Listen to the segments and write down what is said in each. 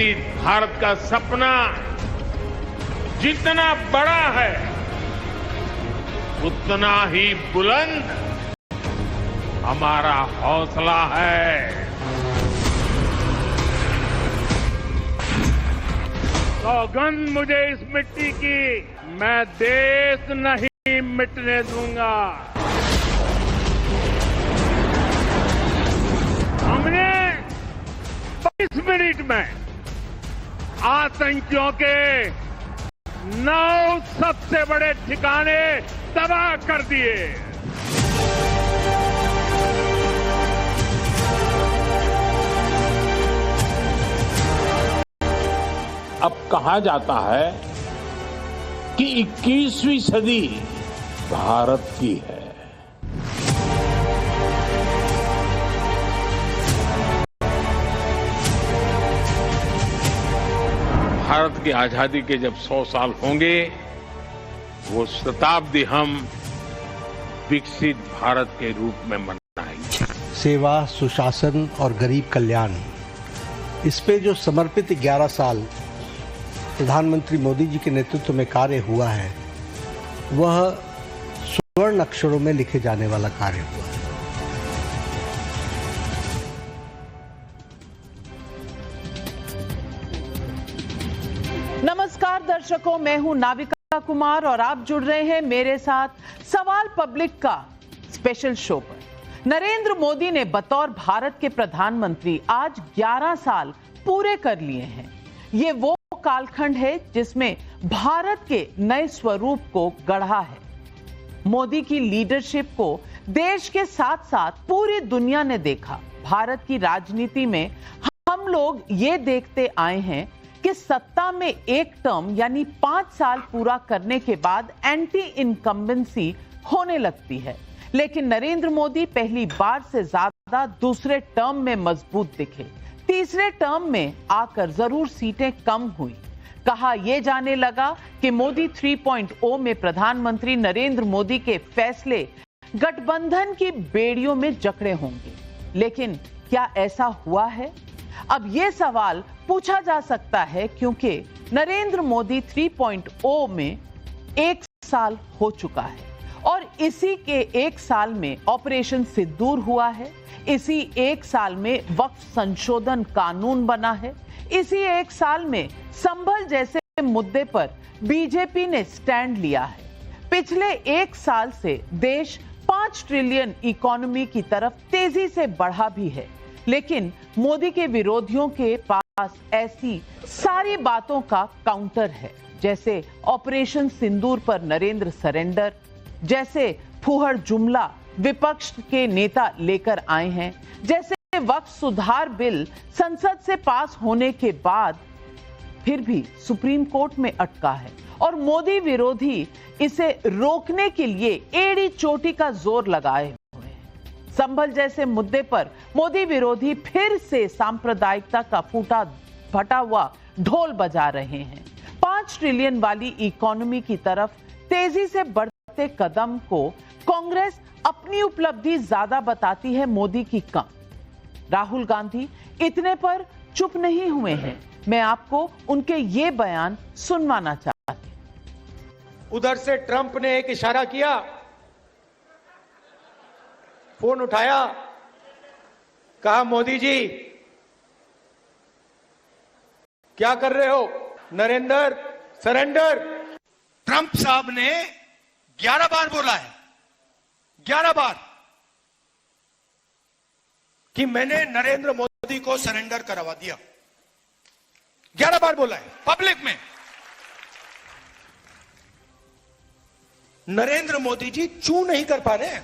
विकसित भारत का सपना जितना बड़ा है उतना ही बुलंद हमारा हौसला है। सौगंध मुझे इस मिट्टी की, मैं देश नहीं मिटने दूंगा। हमने 22 मिनट में आतंकियों के 9 सबसे बड़े ठिकाने तबाह कर दिए। अब कहा जाता है कि 21वीं सदी भारत की है। भारत की आजादी के जब 100 साल होंगे, वो शताब्दी हम विकसित भारत के रूप में मनाएंगे। सेवा, सुशासन और गरीब कल्याण, इस पे जो समर्पित 11 साल प्रधानमंत्री मोदी जी के नेतृत्व में कार्य हुआ है, वह स्वर्ण अक्षरों में लिखे जाने वाला कार्य हुआ है। नमस्कार दर्शकों, मैं हूं नाविका कुमार और आप जुड़ रहे हैं मेरे साथ सवाल पब्लिक का स्पेशल शो पर। नरेंद्र मोदी ने बतौर भारत के प्रधानमंत्री आज 11 साल पूरे कर लिए हैं। ये वो कालखंड है जिसमें भारत के नए स्वरूप को गढ़ा है। मोदी की लीडरशिप को देश के साथ साथ पूरी दुनिया ने देखा। भारत की राजनीति में हम लोग ये देखते आए हैं कि सत्ता में एक टर्म यानी 5 साल पूरा करने के बाद एंटी इनकम्बेंसी होने लगती है, लेकिन नरेंद्र मोदी पहली बार से ज्यादा दूसरे टर्म में मजबूत दिखे। तीसरे टर्म में आकर जरूर सीटें कम हुई। कहा यह जाने लगा कि मोदी 3.0 में प्रधानमंत्री नरेंद्र मोदी के फैसले गठबंधन की बेड़ियों में जकड़े होंगे, लेकिन क्या ऐसा हुआ है? अब यह सवाल पूछा जा सकता है क्योंकि नरेंद्र मोदी 3.0 में 1 साल हो चुका है और इसी के 1 साल में ऑपरेशन सिंदूर हुआ है। इसी 1 साल में वक्फ संशोधन कानून बना है। इसी 1 साल में संभल जैसे मुद्दे पर बीजेपी ने स्टैंड लिया है। पिछले 1 साल से देश 5 ट्रिलियन इकोनॉमी की तरफ तेजी से बढ़ा भी है, लेकिन मोदी के विरोधियों के पास ऐसी सारी बातों का काउंटर है, जैसे ऑपरेशन सिंदूर पर नरेंद्र सरेंडर, जैसे फूहड़ जुमला विपक्ष के नेता लेकर आए हैं, जैसे वक्फ सुधार बिल संसद से पास होने के बाद फिर भी सुप्रीम कोर्ट में अटका है और मोदी विरोधी इसे रोकने के लिए एड़ी चोटी का जोर लगाए हुए हैं। संभल जैसे मुद्दे पर मोदी विरोधी फिर से सांप्रदायिकता का फूटा फटा हुआ ढोल बजा रहे हैं। 5 ट्रिलियन वाली इकोनॉमी की तरफ तेजी से बढ़ते कदम को कांग्रेस अपनी उपलब्धि ज्यादा बताती है, मोदी की कम। राहुल गांधी इतने पर चुप नहीं हुए हैं। मैं आपको उनके ये बयान सुनवाना चाहती हूं। उधर से ट्रंप ने एक इशारा किया, फोन उठाया, कहा मोदी जी क्या कर रहे हो, नरेंद्र सरेंडर। ट्रंप साहब ने 11 बार बोला है, 11 बार कि मैंने नरेंद्र मोदी को सरेंडर करवा दिया। 11 बार बोला है पब्लिक में। नरेंद्र मोदी जी चू नहीं कर पा रहे हैं।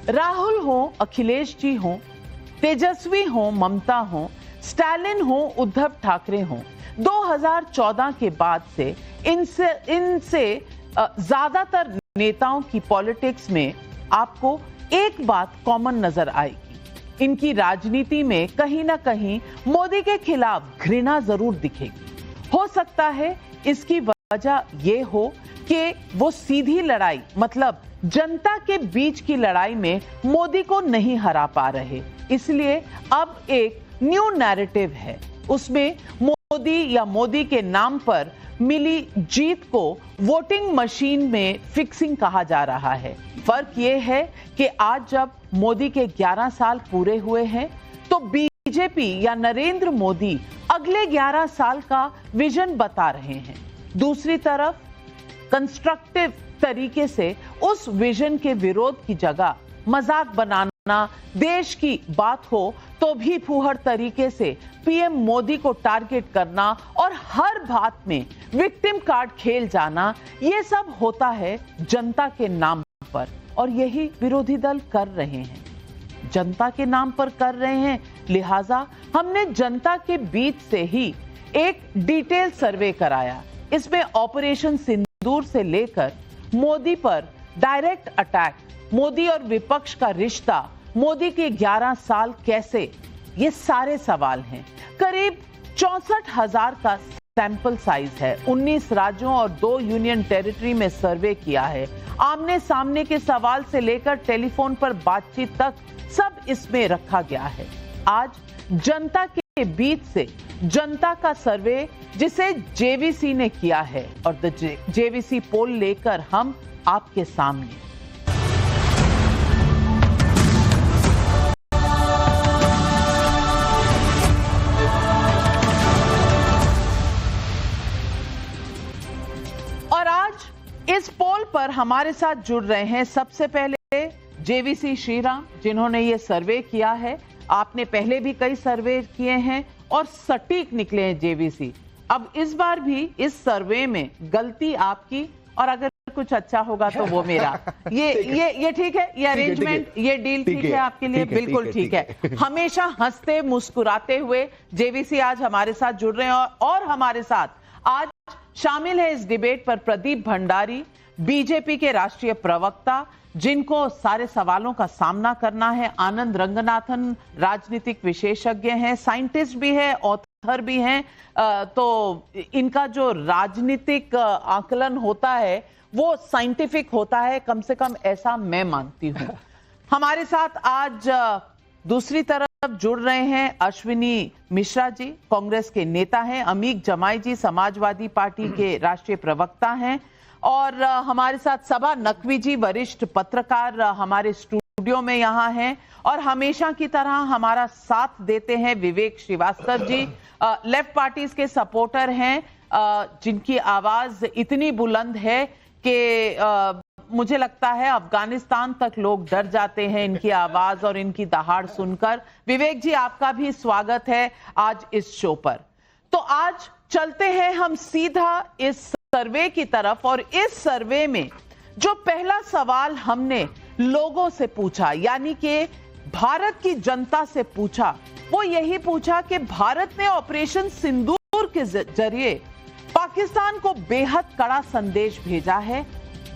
राहुल हो, अखिलेश जी हो, तेजस्वी हो, ममता हो, स्टालिन हो, उद्धव ठाकरे हो, 2014 के बाद से इनसे ज्यादातर नेताओं की पॉलिटिक्स में आपको एक बात कॉमन नजर आएगी। इनकी राजनीति में कहीं ना कहीं मोदी के खिलाफ घृणा जरूर दिखेगी। हो सकता है इसकी वजह यह हो कि वो सीधी लड़ाई, मतलब जनता के बीच की लड़ाई में मोदी को नहीं हरा पा रहे, इसलिए अब एक न्यू नैरेटिव है उसमें मोदी या मोदी के नाम पर मिली जीत को वोटिंग मशीन में फिक्सिंग कहा जा रहा है। फर्क यह है कि आज जब मोदी के 11 साल पूरे हुए हैं तो बीजेपी या नरेंद्र मोदी अगले 11 साल का विजन बता रहे हैं। दूसरी तरफ कंस्ट्रक्टिव तरीके से उस विजन के विरोध की जगह मजाक बनाना, देश की बात हो तो भी फूहड़ तरीके से पीएम मोदी को टारगेट करना और हर बात में विक्टिम कार्ड खेल जाना, ये सब होता है जनता के नाम पर और यही विरोधी दल कर रहे हैं। जनता के नाम पर कर रहे हैं, लिहाजा हमने जनता के बीच से ही एक डिटेल सर्वे कराया। इसमें ऑपरेशन सिंदूर से लेकर मोदी पर डायरेक्ट अटैक, मोदी और विपक्ष का रिश्ता, मोदी के 11 साल कैसे, ये सारे सवाल हैं। करीब 64,000 का सैंपल साइज है। 19 राज्यों और 2 यूनियन टेरिटरी में सर्वे किया है। आमने सामने के सवाल से लेकर टेलीफोन पर बातचीत तक सब इसमें रखा गया है। आज जनता के बीच से जनता का सर्वे जिसे जेवीसी ने किया है और द जेवीसी पोल लेकर हम आपके सामने। और आज इस पोल पर हमारे साथ जुड़ रहे हैं सबसे पहले जेवीसी श्रीराम, जिन्होंने ये सर्वे किया है। आपने पहले भी कई सर्वे किए हैं और सटीक निकले हैं जेवीसी। अब इस बार भी इस सर्वे में गलती आपकी और अगर कुछ अच्छा होगा तो वो मेरा। ये ठीक है, ये अरेंजमेंट, ये डील ठीक है आपके लिए? बिल्कुल ठीक है। हमेशा हंसते मुस्कुराते हुए जेवीसी आज हमारे साथ जुड़ रहे हैं और हमारे साथ आज शामिल है इस डिबेट पर प्रदीप भंडारी, बीजेपी के राष्ट्रीय प्रवक्ता, जिनको सारे सवालों का सामना करना है। आनंद रंगनाथन राजनीतिक विशेषज्ञ हैं, साइंटिस्ट भी है, ऑथर भी हैं। तो इनका जो राजनीतिक आकलन होता है वो साइंटिफिक होता है, कम से कम ऐसा मैं मानती हूं। हमारे साथ आज दूसरी तरफ जुड़ रहे हैं अश्विनी मिश्रा जी, कांग्रेस के नेता हैं। अमीक जमाई जी समाजवादी पार्टी के राष्ट्रीय प्रवक्ता हैं। और हमारे साथ सबा नकवी जी, वरिष्ठ पत्रकार, हमारे स्टूडियो में यहाँ हैं। और हमेशा की तरह हमारा साथ देते हैं विवेक श्रीवास्तव जी, लेफ्ट पार्टीज के सपोर्टर हैं, जिनकी आवाज इतनी बुलंद है कि मुझे लगता है अफगानिस्तान तक लोग डर जाते हैं इनकी आवाज और इनकी दहाड़ सुनकर। विवेक जी, आपका भी स्वागत है आज इस शो पर। तो आज चलते हैं हम सीधा इस सर्वे की तरफ। और इस सर्वे में जो पहला सवाल हमने लोगों से पूछा, यानी कि भारत की जनता से पूछा, वो यही पूछा कि भारत ने ऑपरेशन सिंदूर के जरिए पाकिस्तान को बेहद कड़ा संदेश भेजा है।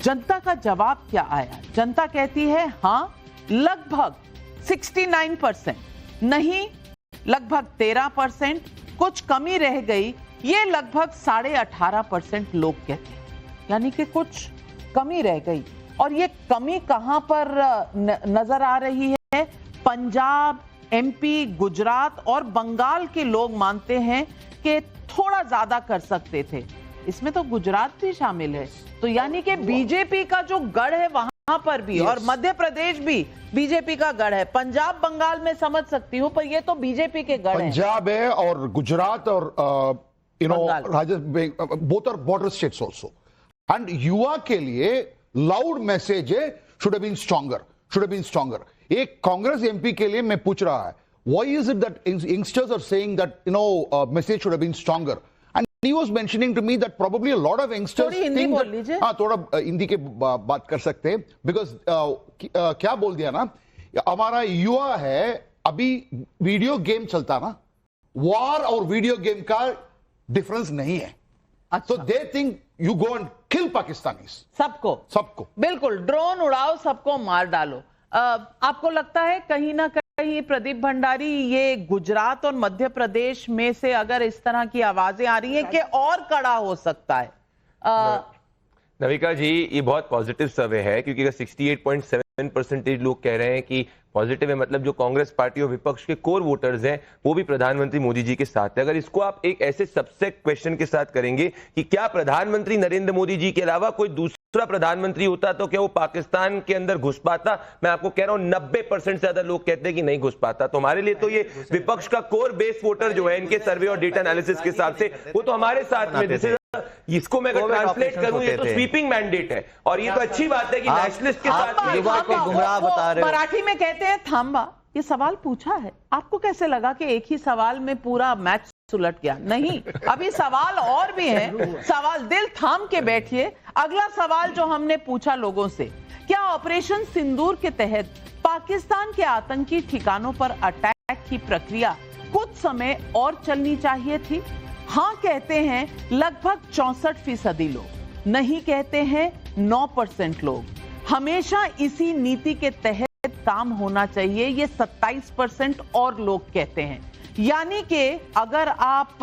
जनता का जवाब क्या आया? जनता कहती है हाँ लगभग 69%, नहीं लगभग 13%, कुछ कमी रह गई, ये लगभग 18.5% लोग कहते हैं, यानी कि कुछ कमी रह गई। और ये कमी कहां पर नजर आ रही है? पंजाब, एमपी, गुजरात और बंगाल के लोग मानते हैं कि थोड़ा ज्यादा कर सकते थे। इसमें तो गुजरात भी शामिल है। तो यानी कि बीजेपी का जो गढ़ है वहां पर भी, और मध्य प्रदेश भी बीजेपी का गढ़ है। पंजाब बंगाल में समझ सकती हूं, पर ये तो बीजेपी के गढ़ है। पंजाब है और गुजरात और both are border states also. And युवा के लिए लाउड मैसेज है, should have been stronger, should have been stronger. एक कांग्रेस एमपी के लिए मैं पूछ रहा है, why is it that youngsters are saying that message should have been stronger? And he was mentioning to me that probably a lot of youngsters थोड़ी हिंदी बोल लीजिए। हाँ, थोड़ा हिंदी के बात कर सकते हैं, बिकॉज क्या बोल दिया ना, हमारा युवा है, अभी वीडियो गेम चलता ना, वार और वीडियो गेम का डिफरेंस नहीं है। तो they think you go and kill Pakistanis, सबको बिल्कुल, ड्रोन उड़ाओ, सबको मार डालो। आपको लगता है कहीं ना कहीं प्रदीप भंडारी, ये गुजरात और मध्य प्रदेश में से अगर इस तरह की आवाजें आ रही हैं कि और कड़ा हो सकता है? नविका जी, ये बहुत पॉजिटिव सर्वे है, क्योंकि अगर 68.7 47% लोग कह रहे हैं कि पॉजिटिव है, मतलब जो कांग्रेस पार्टी और विपक्ष के कोर वोटर्स हैं वो भी प्रधानमंत्री मोदी जी के साथ है। अगर इसको आप एक ऐसे सबसे क्वेश्चन के साथ करेंगे कि क्या प्रधानमंत्री नरेंद्र मोदी जी के अलावा कोई दूसरा प्रधानमंत्री होता तो क्या वो पाकिस्तान के अंदर घुस पाता, मैं आपको कह रहा हूं 90% से ज्यादा लोग कहते हैं कि नहीं घुस पाता। तो हमारे लिए तो ये विपक्ष का कोर बेस वोटर जो है इनके सर्वे और डेटा एनालिसिस के हिसाब से वो तो हमारे साथ में, इसको मैं अगर ट्रांसलेट करूं ये तो स्वीपिंग मैंडेट है और ये तो अच्छी बात है कि नेशनलिस्ट के साथ युवा को गुमराह बता रहे हो। मराठी में कहते हैं थांबा, ये सवाल पूछा है, आपको कैसे लगा कि एक ही सवाल में पूरा मैच सुलट गया? नहीं, अभी सवाल और भी है। सवाल दिल थाम के बैठिए। अगला सवाल जो हमने पूछा लोगों से, क्या ऑपरेशन सिंदूर के तहत पाकिस्तान के आतंकी ठिकानों पर अटैक की प्रक्रिया कुछ समय और चलनी चाहिए थी? हाँ कहते हैं लगभग 64% लोग, नहीं कहते हैं 9% लोग। हमेशा इसी नीति के तहत काम होना चाहिए, ये 27% और लोग कहते हैं। यानी कि अगर आप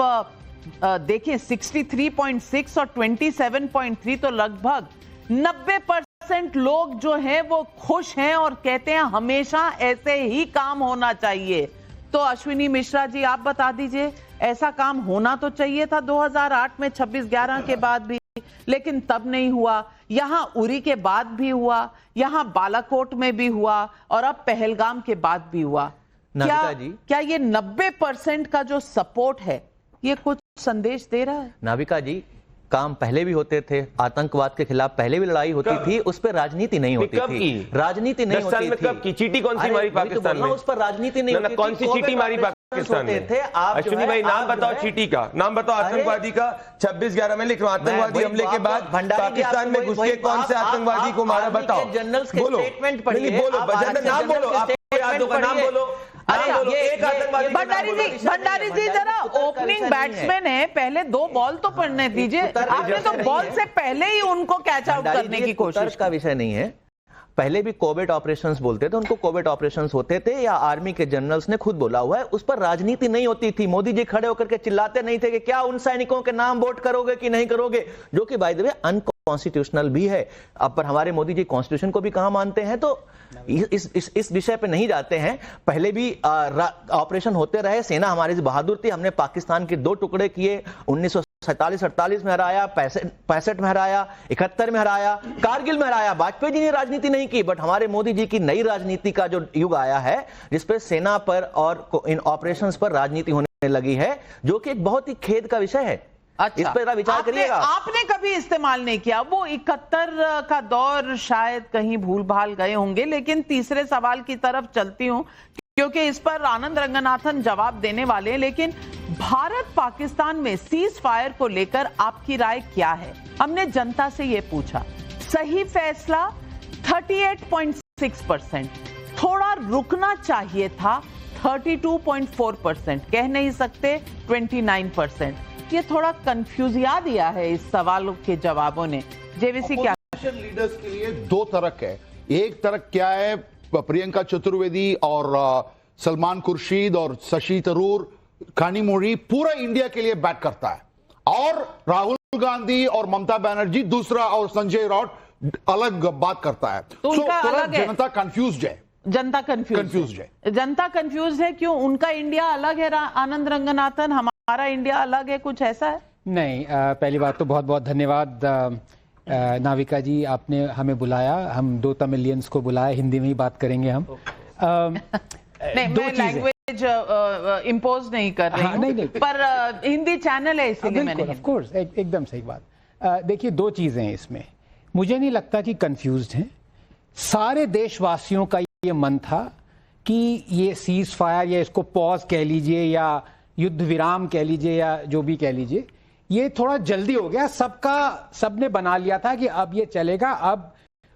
देखें 63.6 और 27.3 तो लगभग 90% लोग जो हैं वो खुश हैं और कहते हैं हमेशा ऐसे ही काम होना चाहिए। तो अश्विनी मिश्रा जी आप बता दीजिए, ऐसा काम होना तो चाहिए था 2008 में 26/11 के बाद भी, लेकिन तब नहीं हुआ। यहां उरी के बाद भी हुआ, यहां बालाकोट में भी हुआ और अब पहलगाम के बाद भी हुआ। क्या ये 90% का जो सपोर्ट है ये कुछ संदेश दे रहा है? नाविका जी, काम पहले भी होते थे, आतंकवाद के खिलाफ पहले भी लड़ाई होती थी, उस पर राजनीति नहीं होती थी। राजनीति नहीं होती थी। कब की चीटी कौन सी मारी पाकिस्तान में? उस पर राजनीति नहीं होती थी। कौन सी चीटी मारी पाकिस्तान में? अश्विनी भाई नाम बताओ चीटी का, नाम बताओ आतंकवादी का। 26/11 में लिख रहा हूं, आतंकवादी हमले के बाद पाकिस्तान में घुस के कौन से आतंकवादी को मारा, बताओ। जनरल्स के स्टेटमेंट पढ़िए, नाम बोलो, आपको याद होगा, नाम बोलो। भंडारी जी जरा ओपनिंग बैट्समैन है, पहले 2 बॉल तो पड़ने दीजिए। आपने तो बॉल से पहले ही उनको कैच आउट करने की कोशिश। का विषय नहीं है, पहले भी कोविड ऑपरेशंस बोलते थे, उनको कोविड ऑपरेशंस होते थे या आर्मी के जनरल्स ने खुद बोला हुआ है, उस पर राजनीति नहीं होती थी। मोदी जी खड़े होकर के चिल्लाते नहीं थे कि क्या उन सैनिकों के नाम वोट करोगे कि नहीं करोगे, जो कि बाय द वे अनकॉन्स्टिट्यूशनल भी है। अब पर हमारे मोदी जी कॉन्स्टिट्यूशन को भी कहां मानते हैं, तो इस विषय पे नहीं जाते हैं। पहले भी ऑपरेशन होते रहे, सेना हमारी बहादुर थी, हमने पाकिस्तान के 2 टुकड़े किए, 1947-48 में हराया, 65 में हराया, 71 में हराया, कारगिल में हराया। वाजपेयी जी ने राजनीति नहीं की, बट हमारे मोदी जी की नई राजनीति का जो युग आया है जिसपे सेना पर और इन ऑपरेशंस पर राजनीति होने लगी है, जो कि एक बहुत ही खेद का विषय है। अच्छा, इस पर विचार करिएगा। आपने कभी इस्तेमाल नहीं किया, वो 71 का दौर शायद कहीं भूल भाल गए होंगे। लेकिन तीसरे सवाल की तरफ चलती हूं क्योंकि इस पर आनंद रंगनाथन जवाब देने वाले हैं। लेकिन भारत पाकिस्तान में सीज फायर को लेकर आपकी राय क्या है? हमने जनता से यह पूछा। सही फैसला 38.6%, थोड़ा रुकना चाहिए था 32.4%, कह नहीं सकते 29%। ये थोड़ा कंफ्यूजिया दिया है इस सवालों के जवाबों ने। जेवीसी क्या लीडर्स के लिए 2 तरक है। एक तरक क्या है, प्रियंका चतुर्वेदी और सलमान खुर्शीद और शशि थरूर, कानीमोड़ी पूरा इंडिया के लिए बैट करता है, और राहुल गांधी और ममता बनर्जी दूसरा, और संजय राउत अलग बात करता है। तो जनता कंफ्यूज्ड है। जनता कंफ्यूज है। जनता कंफ्यूज है क्यों? उनका इंडिया अलग है आनंद रंगनाथन, हमारा इंडिया अलग है, कुछ ऐसा है? नहीं, पहली बात तो बहुत बहुत धन्यवाद नाविका जी, आपने हमें बुलाया, हम 2 तमिलियंस को बुलाया, हिंदी में ही बात करेंगे हम। नहीं, मैं लैंग्वेज इंपोज नहीं कर रही हूं, नहीं, पर हिंदी चैनल है इसीलिए मैंने। ऑफ कोर्स, एकदम सही बात। देखिए 2 चीजें हैं इसमें, मुझे नहीं लगता कि कंफ्यूज्ड हैं। सारे देशवासियों का ये मन था कि ये सीज फायर या इसको पॉज कह लीजिए या युद्ध विराम कह लीजिए या जो भी कह लीजिए, ये थोड़ा जल्दी हो गया। सबने बना लिया था कि अब ये चलेगा, अब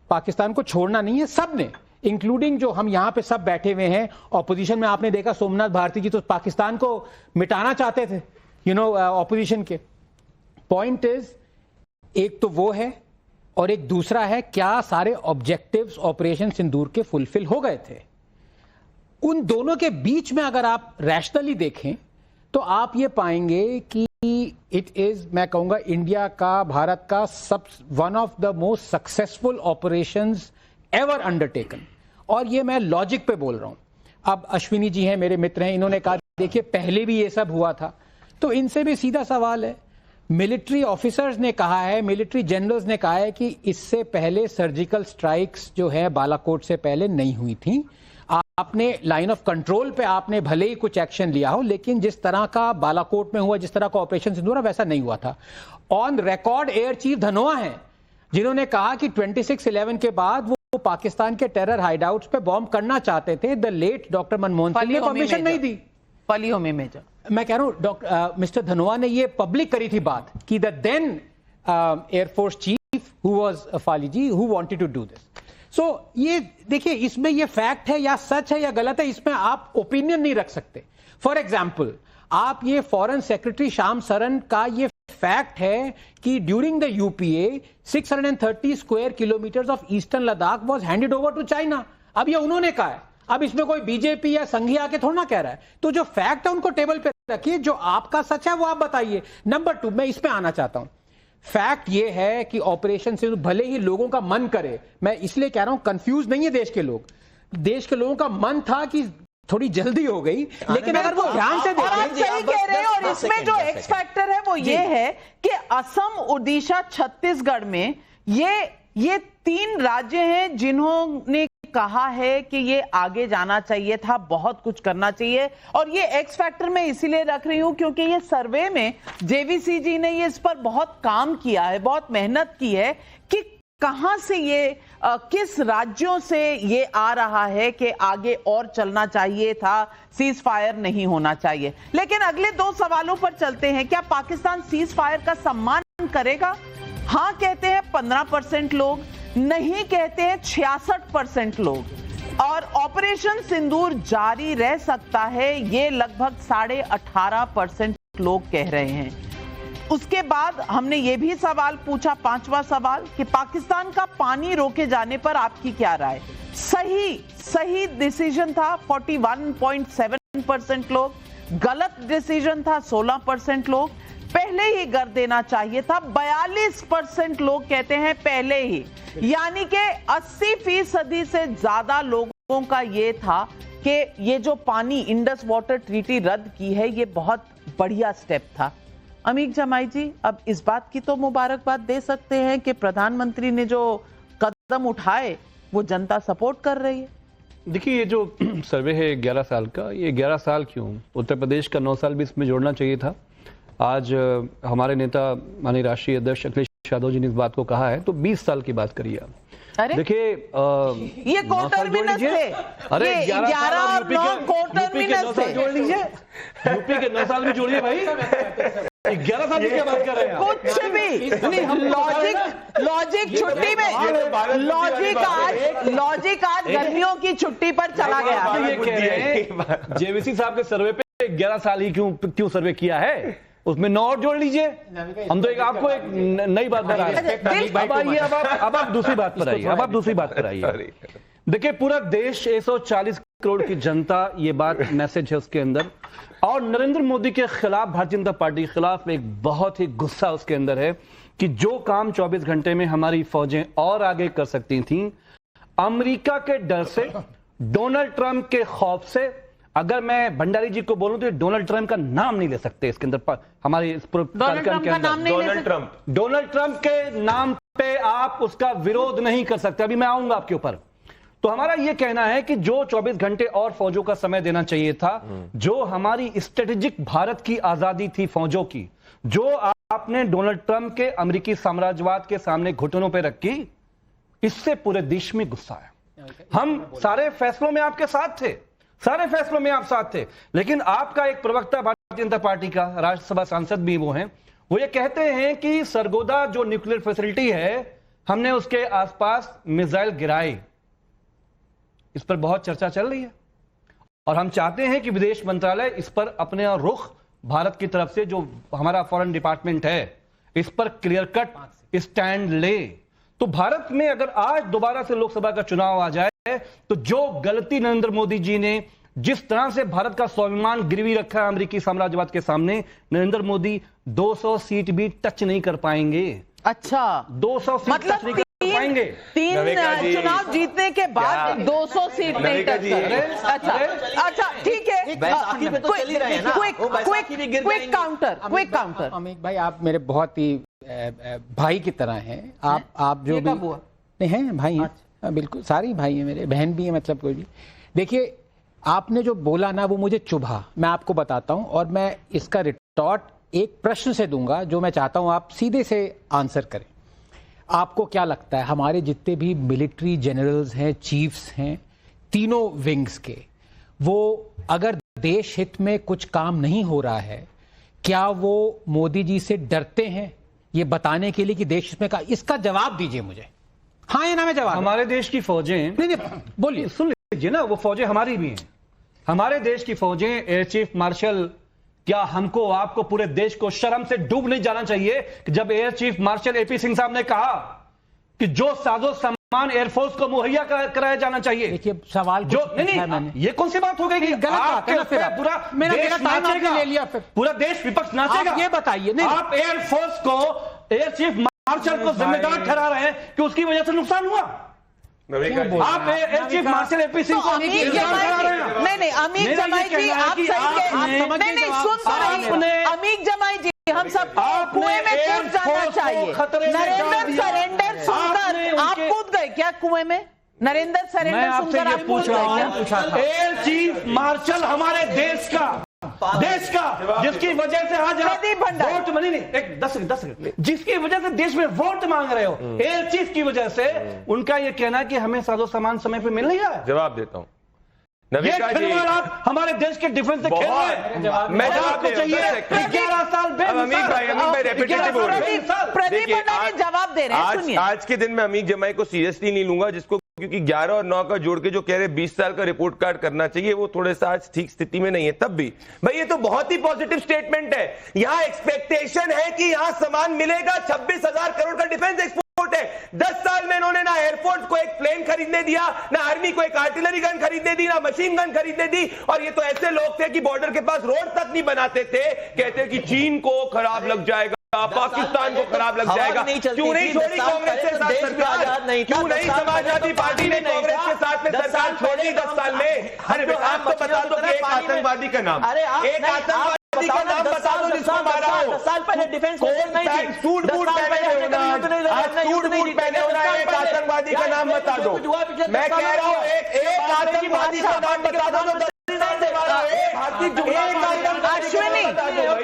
पाकिस्तान को छोड़ना नहीं है सबने, इंक्लूडिंग जो हम यहां पे सब बैठे हुए हैं ऑपोजिशन में। आपने देखा सोमनाथ भारती जी तो पाकिस्तान को मिटाना चाहते थे, ऑपोजिशन के। पॉइंट इज, एक तो वो है और एक दूसरा है, क्या सारे ऑब्जेक्टिव्स ऑपरेशन सिंदूर के फुलफिल हो गए थे? उन दोनों के बीच में अगर आप रैशनली देखें तो आप ये पाएंगे कि इट इज, मैं कहूंगा, इंडिया का, भारत का one of the most successful operations ever undertaken. और ये मैं लॉजिक पे बोल रहा हूं. अब अश्विनी जी हैं, मेरे मित्र हैं, इन्होंने कहा देखिए पहले भी ये सब हुआ था. तो इनसे भी सीधा सवाल है, मिलिट्री ऑफिसर्स ने कहा है, मिलिट्री जनरल्स ने कहा है कि इससे पहले सर्जिकल स्ट्राइक्स जो है बालाकोट से पहले नहीं हुई थी. आपने लाइन ऑफ कंट्रोल पे आपने भले ही कुछ एक्शन लिया हो, लेकिन जिस तरह का बालाकोट में हुआ, जिस तरह का ऑपरेशन सिंदूर वैसा नहीं हुआ था. On record air chief Dhanoa हैं जिन्होंने कहा कि 26/11 के बाद वो पाकिस्तान के टेरर हाइडआउट्स पे बॉम्ब करना चाहते थे. The late doctor Manmohan Singh ने परमिशन नहीं दी. पलियों में मेजर, मैं कह रहा हूं डॉक्टर मिस्टर धनोआ ने ये पब्लिक करी थी बात कि the then air force chief who was Fali ji who wanted to do this. So ये देखिए, इसमें ये फैक्ट है या सच है या गलत है, इसमें आप ओपिनियन नहीं रख सकते. फॉर एग्जाम्पल, आप ये फॉरेन सेक्रेटरी श्याम सरन का ये फैक्ट है कि during the UPA 630 square kilometres of eastern Ladakh was handed over to China. अब ये उन्होंने कहा है, अब इसमें कोई बीजेपी या संघी आके थोड़ा ना कह रहा है. तो जो फैक्ट है उनको टेबल पे रखिए, जो आपका सच है वो आप बताइए. नंबर 2, मैं इसमें आना चाहता हूं. फैक्ट ये है कि ऑपरेशन से भले ही लोगों का मन करे, मैं इसलिए कह रहा हूं कंफ्यूज नहीं है देश के लोग. देश के लोगों का मन था कि थोड़ी जल्दी हो गई, लेकिन अगर वो ध्यान से देखें, आप सही कह रहे हैं. और इसमें जो एक्स फैक्टर है वो ये है कि असम, ओडिशा, छत्तीसगढ़ में ये 3 राज्य हैं जिन्होंने कहा है कि ये आगे जाना चाहिए था, बहुत कुछ करना चाहिए. और ये एक्स फैक्टर मैं इसीलिए रख रही हूं क्योंकि ये सर्वे में जेवीसी जी ने ये इस पर बहुत काम किया है, बहुत मेहनत की है कि कहां से ये किस राज्यों से ये आ रहा है कि आगे और चलना चाहिए था, सीज फायर नहीं होना चाहिए. लेकिन अगले 2 सवालों पर चलते हैं. क्या पाकिस्तान सीज फायर का सम्मान करेगा? हां कहते हैं 15% लोग, नहीं कहते हैं 66% लोग. और ऑपरेशन सिंदूर जारी रह सकता है, ये लगभग 18.5% लोग कह रहे हैं. उसके बाद हमने ये भी सवाल पूछा, 5वां सवाल, कि पाकिस्तान का पानी रोके जाने पर आपकी क्या राय? सही डिसीजन था 41.7% लोग, गलत डिसीजन था 16% लोग, पहले ही कर देना चाहिए था 42% लोग कहते हैं पहले ही. यानी कि 80% से ज्यादा लोगों का ये था कि ये जो पानी इंडस वाटर ट्रीटी रद्द की है ये बहुत बढ़िया स्टेप था. अमीक जमाई जी, अब इस बात की तो मुबारकबाद दे सकते हैं कि प्रधानमंत्री ने जो कदम उठाए वो जनता सपोर्ट कर रही है. देखिए, ये जो सर्वे है 11 साल का, ये 11 साल क्यों, उत्तर प्रदेश का 9 साल भी इसमें जोड़ना चाहिए था. आज हमारे नेता माननीय राष्ट्रीय अध्यक्ष अखिलेश यादव जी ने इस बात को कहा है, तो 20 साल की बात करिए आप. देखिए, ये कोटर्मिनस थे, अरे 11 और 9 कोटर्मिनस थे. जोड़ लीजिए, यूपी के 9 साल भी जोड़िए भाई. 11 साल की क्या बात कर रहे हैं आप? कुछ भी लॉजिक छुट्टी में, लॉजिक आज गर्मियों की छुट्टी पर चला गया. ये कह रहे हैं जेवीसी साहब के सर्वे पे 11 साल ही क्यों सर्वे किया है, उसमें 9 और जोड़ लीजिए. हम तो आपको एक नई बात बता रहे हैं. अब आप दूसरी बात पर आइए. देखिए, पूरा देश 140 करोड़ की जनता, ये बात मैसेज है उसके अंदर. और नरेंद्र मोदी के खिलाफ, भारतीय जनता पार्टी के खिलाफ एक बहुत ही गुस्सा उसके अंदर है कि जो काम 24 घंटे में हमारी फौजें और आगे कर सकती थीं, अमेरिका के डर से, डोनाल्ड ट्रंप के खौफ से, अगर मैं भंडारी जी को बोलूं तो डोनाल्ड ट्रंप का नाम नहीं ले सकते इसके अंदर, हमारे इस कार्यक्रम के अंदर डोनाल्ड ट्रंप के नाम पे आप उसका विरोध नहीं कर सकते. अभी मैं आऊंगा आपके ऊपर. तो हमारा यह कहना है कि जो 24 घंटे और फौजों का समय देना चाहिए था, जो हमारी स्ट्रेटेजिक भारत की आजादी थी फौजों की, जो आपने डोनाल्ड ट्रंप के अमेरिकी साम्राज्यवाद के सामने घुटनों पर रखी, इससे पूरे देश में गुस्सा है. हम सारे फैसलों में आपके साथ थे, सारे फैसलों में आप साथ थे, लेकिन आपका एक प्रवक्ता भारतीय जनता पार्टी का, राज्यसभा सांसद भी वो हैं, वो ये कहते हैं कि सरगोदा जो न्यूक्लियर फैसिलिटी है, हमने उसके आसपास मिसाइल गिराए. इस पर बहुत चर्चा चल रही है और हम चाहते हैं कि विदेश मंत्रालय इस पर अपने रुख भारत की तरफ से, जो हमारा फॉरेन डिपार्टमेंट है, इस पर क्लियर कट स्टैंड ले. तो भारत में अगर आज दोबारा से लोकसभा का चुनाव आ जाए तो जो गलती नरेंद्र मोदी जी ने, जिस तरह से भारत का स्वाभिमान गिरवी रखा है अमेरिकी साम्राज्यवाद के सामने, नरेंद्र मोदी 200 सीट भी टच नहीं कर पाएंगे. अच्छा, 200 सीट मतलब पाएंगे? तीन चुनाव जीतने के बाद 200 सीट नहीं टच कर। अच्छा ठीक है, क्विक काउंटर। अमित भाई, आप मेरे बहुत ही भाई की तरह हैं। आप जो भी नहीं हैं भाई हैं, बिल्कुल सारे ही भाई हैं मेरे, बहन भी है, मतलब कोई भी। देखिए, आपने जो बोला ना वो मुझे चुभा, मैं आपको बताता हूं, और मैं इसका रिटॉर्ट एक प्रश्न से दूंगा जो मैं चाहता हूं आप सीधे से आंसर करें। आपको क्या लगता है हमारे जितने भी मिलिट्री जनरल्स हैं, चीफ्स हैं, तीनों विंग्स के, वो अगर देश हित में कुछ काम नहीं हो रहा है, क्या वो मोदी जी से डरते हैं ये बताने के लिए कि देश हित में का? इसका जवाब दीजिए मुझे, हाँ या ना में जवाब। हमारे देश की फौजें, नहीं बोलिए, सुन लीजिए ना, वो फौजें हमारी भी हैं। हमारे देश की फौजें, एयर चीफ मार्शल, क्या हमको आपको पूरे देश को शर्म से डूब नहीं जाना चाहिए कि जब air chief marshal AP Singh साहब ने कहा कि जो साजो सामान एयरफोर्स को मुहैया कराया जाना चाहिए। देखिए सवाल जो नहीं, ये कौन सी बात हो गई कि पूरा देश नाचेगा, पूरा देश विपक्ष नाचेगा? ये बताइए, आप एयरफोर्स को, एयर चीफ मार्शल को जिम्मेदार ठहरा रहे हैं कि उसकी वजह से नुकसान हुआ। आप air chief marshal AP Singh को नहीं, अमीर जमाई जी, आप सही नहीं सुन तो रही। अमीर जमाई जी, हम सब कुएं में कूद जाना चाहिए। नरेंद्र सरेंडर सुनकर आप कूद गए क्या कुएं में? नरेंद्र सरेंडर सुनकर आप कूद गए क्या? एयर चीफ मार्शल हमारे देश का, जिसकी वजह से आज वोट नहीं, एक 10 सेकंड, जिसकी वजह से देश में वोट मांग रहे हो, एयर चीफ की वजह से, उनका यह कहना कि हमें साजो सामान समय पे मिल नहीं रहा है। जवाब देता हूं। आप हमारे देश के डिफेंस से खेल रहे हैं। मैं जवाब चाहिए 11 साल अमीर भाई रेपिटेटिव हो रहे हैं। प्रदीप जवाब दे रहे हैं, सुनिए। आज के दिन में अमीर जमाई को सीरियसली नहीं लूंगा, जिसको क्योंकि 11 और 9 का जोड़ के जो कह रहे 20 साल का रिपोर्ट कार्ड करना चाहिए, वो थोड़े सा आज ठीक स्थिति में नहीं है। तब भी भाई ये तो बहुत ही पॉजिटिव स्टेटमेंट है। यहां एक्सपेक्टेशन है कि यहां सामान मिलेगा। 26,000 करोड़ का डिफेंस एक्सपोर्ट है। 10 साल में इन्होंने ना एयरफोर्स को एक प्लेन खरीदने दिया, ना आर्मी को एक आर्टिलरी गन खरीदने दी, ना मशीन गन खरीदने दी। और ये तो ऐसे लोग थे कि बॉर्डर के पास रोड तक नहीं बनाते थे, कहते कि चीन को खराब लग जाएगा, पाकिस्तान को खराब लग जाएगा। क्यों नहीं छोड़ी कांग्रेस के साथ सरकार? क्यों नहीं समाजवादी पार्टी ने कांग्रेस के साथ में सरकार छोड़ी 10 साल में? अरे आप तो बता दो कि एक आतंकवादी का नाम, एक आतंकवादी का नाम बता दो जिसको मारा हो। 10 साल पहले डिफेंस सूट बूट पहने होना, आज सूट बूट पहने होना, एक आतंकवादी का नाम बता दो। मैं कह रहा हूँ एक आतंकवादी का नाम बता दो।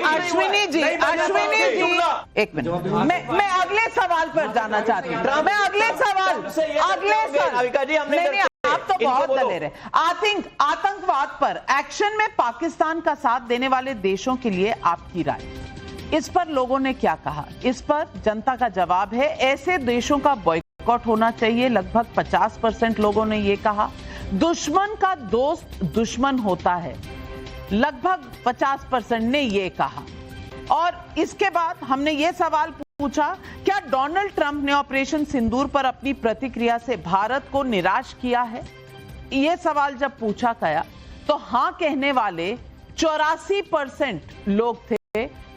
अश्विनी जी, एक मिनट, मैं अगले सवाल पर जाना चाहती हूँ। मैं अगले सवाल नहीं, आप तो बहुत दलेर है। आतंकवाद पर एक्शन में पाकिस्तान का साथ देने वाले देशों के लिए आपकी राय, इस पर लोगों ने क्या कहा? इस पर जनता का जवाब है ऐसे देशों का बॉयकॉट होना चाहिए। लगभग 50% लोगों ने ये कहा। दुश्मन का दोस्त दुश्मन होता है, लगभग 50% ने ये कहा। और इसके बाद हमने ये सवाल पूछा, क्या डोनाल्ड ट्रंप ने ऑपरेशन सिंदूर पर अपनी प्रतिक्रिया से भारत को निराश किया है? ये सवाल जब पूछा गया तो हां कहने वाले 84% लोग थे,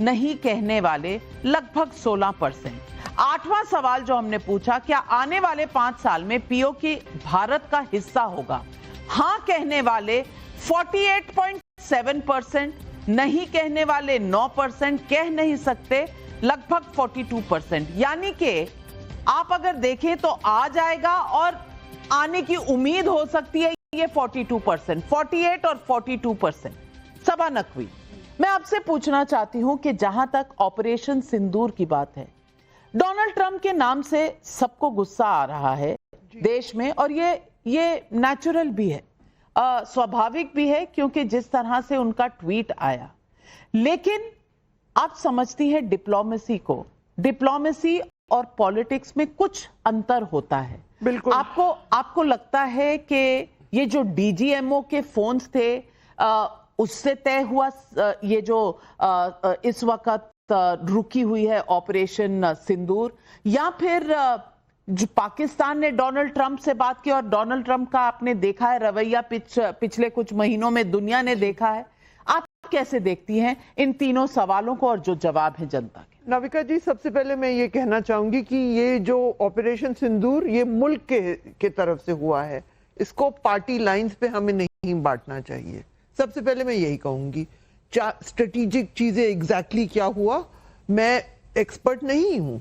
नहीं कहने वाले लगभग 16%। 8वां सवाल जो हमने पूछा, क्या आने वाले 5 साल में पीओके भारत का हिस्सा होगा? हां कहने वाले 48.7%, नहीं कहने वाले 9%, कह नहीं सकते लगभग 42%। यानी कि आप अगर देखें तो आ जाएगा और आने की उम्मीद हो सकती है ये 42%, 48 और 42%। सभा नकवी, मैं आपसे पूछना चाहती हूं कि जहां तक ऑपरेशन सिंदूर की बात है, डोनाल्ड ट्रंप के नाम से सबको गुस्सा आ रहा है देश में, और ये नेचुरल भी है, स्वाभाविक भी है, क्योंकि जिस तरह से उनका ट्वीट आया। लेकिन आप समझती हैं डिप्लोमेसी और पॉलिटिक्स में कुछ अंतर होता है। बिल्कुल। आपको लगता है कि ये जो डीजीएमओ के फोन्स थे उससे तय हुआ ये जो इस वक्त रुकी हुई है ऑपरेशन सिंदूर, या फिर जो पाकिस्तान ने डोनाल्ड ट्रंप से बात की और डोनाल्ड ट्रंप का आपने देखा है रवैया पिछले कुछ महीनों में दुनिया ने देखा है, आप कैसे देखती हैं इन तीनों सवालों को और जो जवाब है जनता के? नाविका जी, सबसे पहले मैं ये कहना चाहूंगी कि ये जो ऑपरेशन सिंदूर ये मुल्क के तरफ से हुआ है, इसको पार्टी लाइंस पे हमें नहीं बांटना चाहिए। सबसे पहले मैं यही कहूंगी। स्ट्रेटेजिक चीजें एग्जैक्टली क्या हुआ, मैं एक्सपर्ट नहीं हूं,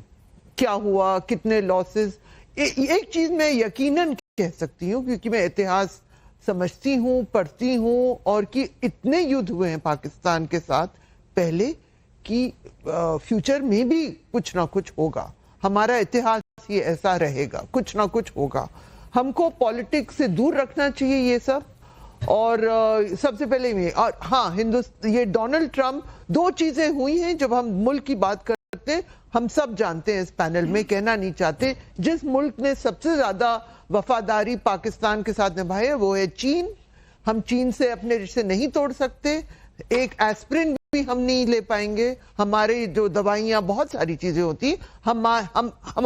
क्या हुआ, कितने लॉसेस, एक चीज मैं यकीनन कह सकती हूँ क्योंकि मैं इतिहास समझती हूँ, पढ़ती हूँ, और कि इतने युद्ध हुए हैं पाकिस्तान के साथ पहले कि फ्यूचर में भी कुछ ना कुछ होगा। हमारा इतिहास ये ऐसा रहेगा, कुछ ना कुछ होगा। हमको पॉलिटिक्स से दूर रखना चाहिए ये सब। और सबसे पहले में, और हाँ, ये डोनाल्ड ट्रंप, दो चीजें हुई हैं जब हम मुल्क की बात करते हैं। हम सब जानते हैं, इस पैनल में कहना नहीं चाहते, जिस मुल्क ने सबसे ज्यादा वफादारी पाकिस्तान के साथ निभाई है वो है चीन। हम चीन से अपने रिश्ते नहीं तोड़ सकते, एक एस्प्रिन भी हम नहीं ले पाएंगे। हमारे जो दवाइयां, बहुत सारी चीजें होती, हम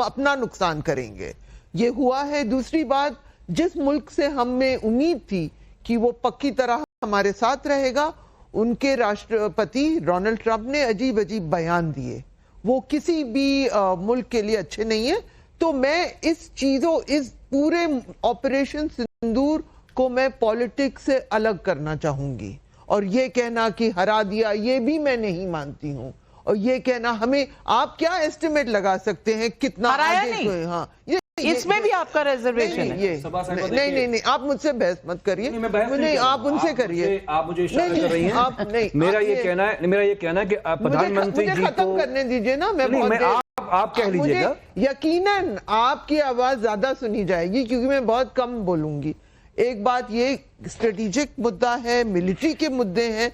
अपना नुकसान करेंगे। ये हुआ है। दूसरी बात, जिस मुल्क से हमें उम्मीद थी कि वो पक्की तरह हमारे साथ रहेगा, उनके राष्ट्रपति डोनाल्ड ट्रंप ने अजीब अजीब बयान दिए, वो किसी भी मुल्क के लिए अच्छे नहीं है। तो मैं इस पूरे ऑपरेशन सिंदूर को मैं पॉलिटिक्स से अलग करना चाहूंगी। और ये कहना कि हरा दिया, ये भी मैं नहीं मानती हूँ। और ये कहना, हमें आप क्या एस्टिमेट लगा सकते हैं कितना हराया नहीं? हाँ, इसमें भी आपका रिजर्वेशन है। ये नहीं, आप मुझसे बहस मत करिए, नहीं, आप उनसे करिए। आप मुझे इशारा कर रही हैं। आप नहीं, मेरा ये कहना है कि प्रधानमंत्री जी को खत्म करने दीजिए ना। आप कह लीजिएगा। यकीनन आपकी आवाज ज्यादा सुनी जाएगी क्योंकि मैं बहुत कम बोलूंगी। एक बात, ये स्ट्रेटेजिक मुद्दा है, मिलिट्री के मुद्दे हैं,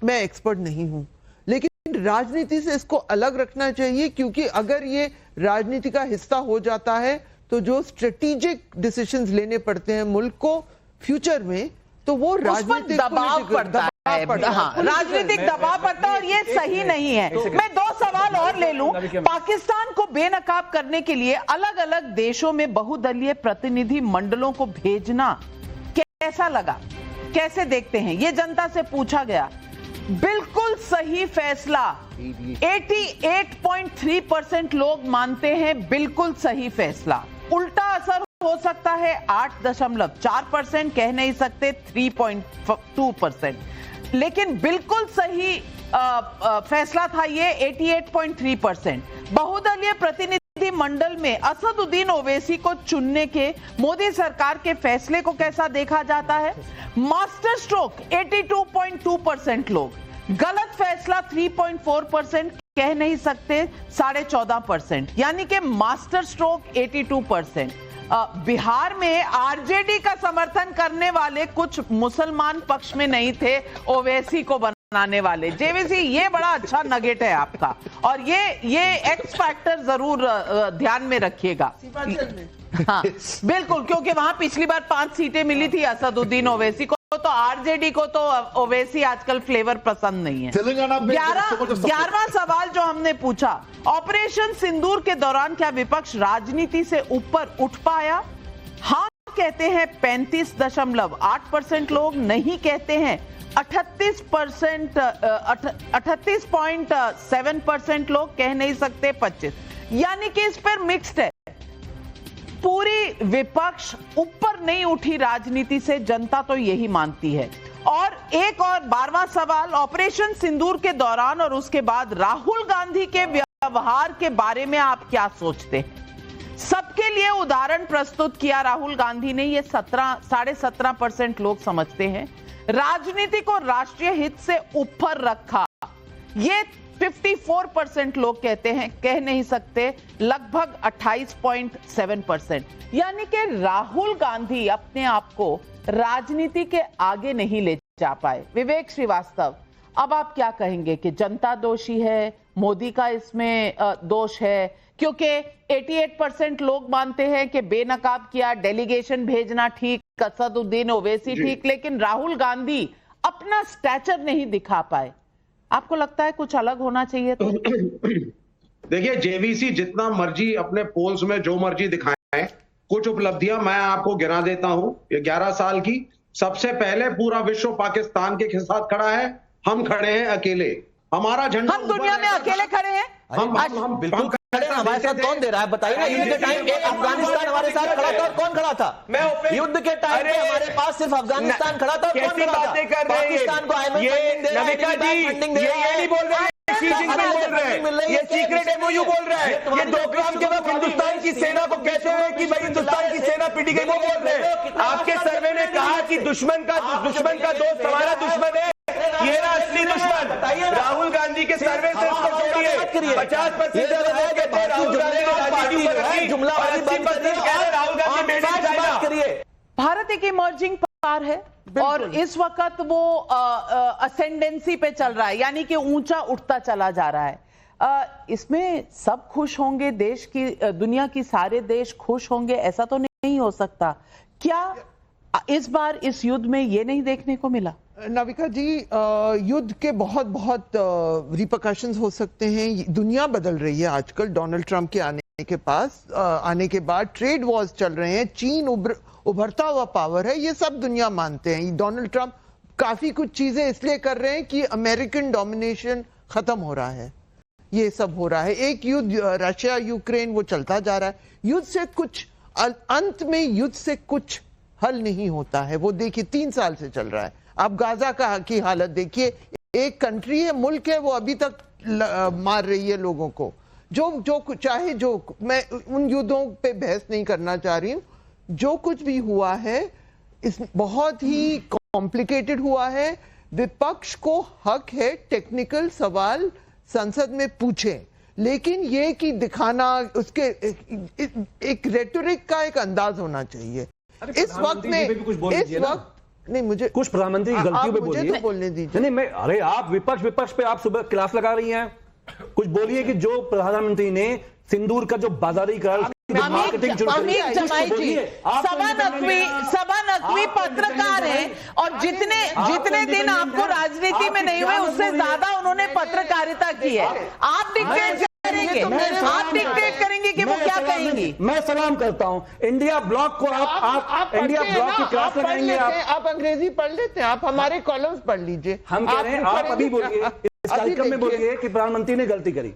मैं एक्सपर्ट नहीं हूं, लेकिन राजनीति से इसको अलग रखना चाहिए क्योंकि अगर ये राजनीति का हिस्सा हो जाता है तो जो स्ट्रेटेजिक डिसीजंस लेने पड़ते हैं मुल्क को फ्यूचर में, तो वो राजनीतिक दबाव पड़ता है। हाँ, राजनीतिक दबाव पड़ता है और ये सही नहीं है। मैं दो सवाल और ले लूं। पाकिस्तान को बेनकाब करने के लिए अलग अलग देशों में बहुदलीय प्रतिनिधि मंडलों को भेजना कैसा लगा, कैसे देखते हैं? ये जनता से पूछा गया। बिल्कुल सही फैसला 88.3% लोग मानते हैं, बिल्कुल सही फैसला। उल्टा असर हो सकता है 8.4%, कह नहीं सकते 3.2%, लेकिन बिल्कुल सही फैसला था ये 88.3%। बहुदलीय प्रतिनिधि मंडल में असदुद्दीन ओवैसी को चुनने के मोदी सरकार के फैसले को कैसा देखा जाता है? मास्टर स्ट्रोक 82.2% लोग, गलत फैसला 3.4%, कह नहीं सकते 14.5%, यानी कि मास्टर स्ट्रोक 82%। बिहार में आरजेडी का समर्थन करने वाले कुछ मुसलमान पक्ष में नहीं थे ओवैसी को बनाने वाले। जेवीसी, ये बड़ा अच्छा नगेट है आपका, और ये एक्स फैक्टर जरूर ध्यान में रखिएगा। हाँ बिल्कुल, क्योंकि वहां पिछली बार 5 सीटें मिली थी असदुद्दीन ओवैसी को, तो आरजेडी को तो ओवैसी आजकल फ्लेवर पसंद नहीं है। 11वां सवाल जो हमने पूछा, ऑपरेशन सिंदूर के दौरान क्या विपक्ष राजनीति से ऊपर उठ पाया? हाँ कहते हैं 35.8% लोग, नहीं कहते हैं 38.7% लोग, कह नहीं सकते 25, यानी कि इस पर मिक्स्ड है। पूरी विपक्ष ऊपर नहीं उठी राजनीति से, जनता तो यही मानती है। और एक और 12वां सवाल, ऑपरेशन सिंदूर के दौरान और उसके बाद राहुल गांधी के व्यवहार के बारे में आप क्या सोचते हैं? सबके लिए उदाहरण प्रस्तुत किया राहुल गांधी ने, ये 17.5% लोग समझते हैं। राजनीति को राष्ट्रीय हित से ऊपर रखा, ये 54% लोग कहते हैं, कह नहीं सकते लगभग 28.7%, यानी कि राहुल गांधी अपने आप को राजनीति के आगे नहीं ले जा पाए। विवेक श्रीवास्तव, अब आप क्या कहेंगे कि जनता दोषी है, मोदी का इसमें दोष है? क्योंकि 88% लोग मानते हैं कि बेनकाब किया, डेलीगेशन भेजना ठीक, असदुद्दीन ओवैसी ठीक, लेकिन राहुल गांधी अपना स्टैचर नहीं दिखा पाए। आपको लगता है कुछ अलग होना चाहिए? तो देखिए, जेवीसी जितना मर्जी अपने पोल्स में जो मर्जी दिखाएं, कुछ उपलब्धियां मैं आपको गिना देता हूं। ये 11 साल की, सबसे पहले पूरा विश्व पाकिस्तान के साथ खड़ा है, हम खड़े हैं अकेले, हमारा झंडा हम दुनिया में अकेले खड़े हैं। हम बिल्कुल खड़े हैं, हमारे साथ कौन दे रहा है बताइए ना। युद्ध के टाइम पे अफगानिस्तान हमारे साथ खड़ा था और कौन खड़ा था? युद्ध के टाइम पे हमारे पास सिर्फ अफगानिस्तान खड़ा था और कौन खड़ा था? पाकिस्तान को नविका जी ये नहीं बोल रहे हैं, शी जिनपिंग बोल रहे हैं, ये सीक्रेट एमओयू बोल रहा है, ये डोकलाम के वक्त हिंदुस्तान की सेना को कहते हुए कि भाई हिंदुस्तान की सेना पिटी गई, वो बोल रहे हैं। आपके सर्वे ने कहा कि दुश्मन का दोस्त हमारा दुश्मन है, ये रहा असली दुश्मन। राहुल गांधी के सर्वे से इसको जोड़िए, 50% राहुल गांधी भारत एक इमर्जिंग पावर है और इस वक्त वो असेंडेंसी पे चल रहा है, यानी कि ऊंचा उठता चला जा रहा है। इसमें सब खुश होंगे, देश की दुनिया की सारे देश खुश होंगे, ऐसा तो नहीं हो सकता। क्या इस बार इस युद्ध में ये नहीं देखने को मिला? नाविका जी, युद्ध के बहुत रिपरकशंस हो सकते हैं। दुनिया बदल रही है आजकल, डोनाल्ड ट्रंप के आने के बाद ट्रेड वॉर्स चल रहे हैं, चीन उभरता हुआ पावर है, ये सब दुनिया मानते हैं। डोनाल्ड ट्रंप काफी कुछ चीजें इसलिए कर रहे हैं कि अमेरिकन डोमिनेशन खत्म हो रहा है, ये सब हो रहा है। एक युद्ध रशिया यूक्रेन वो चलता जा रहा है, युद्ध से कुछ अंत में युद्ध से कुछ हल नहीं होता है। वो देखिए 3 साल से चल रहा है। आप गाजा की हालत देखिए, एक कंट्री है, मुल्क है, वो अभी तक मार रही है लोगों को। जो चाहे जो, मैं उन युद्धों पे बहस नहीं करना चाह रही हूं, जो कुछ भी हुआ है इस बहुत ही कॉम्प्लिकेटेड हुआ है। विपक्ष को हक है टेक्निकल सवाल संसद में पूछे, लेकिन ये कि दिखाना उसके एक रेटोरिक का एक अंदाज होना चाहिए। इस वक्त नहीं, मुझे कुछ प्रधानमंत्री की गलतियों पे बोलिए, तो बोलने दीजिए। नहीं, मैं अरे आप विपक्ष पे आप सुबह क्लास लगा रही हैं, कुछ बोलिए कि जो प्रधानमंत्री ने सिंदूर का जो बाजारीकरण मार्केटिंग सभा नकवी पत्रकार हैं और जितने दिन आपको राजनीति में नहीं हुए उससे ज्यादा उन्होंने पत्रकारिता की है। आप डिक्टेट करेंगे कि वो क्या कहेंगी? मैं सलाम करता हूं इंडिया ब्लॉक को। आप इंडिया ब्लॉक की क्लास लगाएंगे। आप अंग्रेजी पढ़ लेते हैं, आप हमारे कॉलम्स पढ़ लीजिए। हम कह रहे हैं आप अभी बोलिए, इस कार्यक्रम में बोलिए कि प्रधानमंत्री ने गलती करी।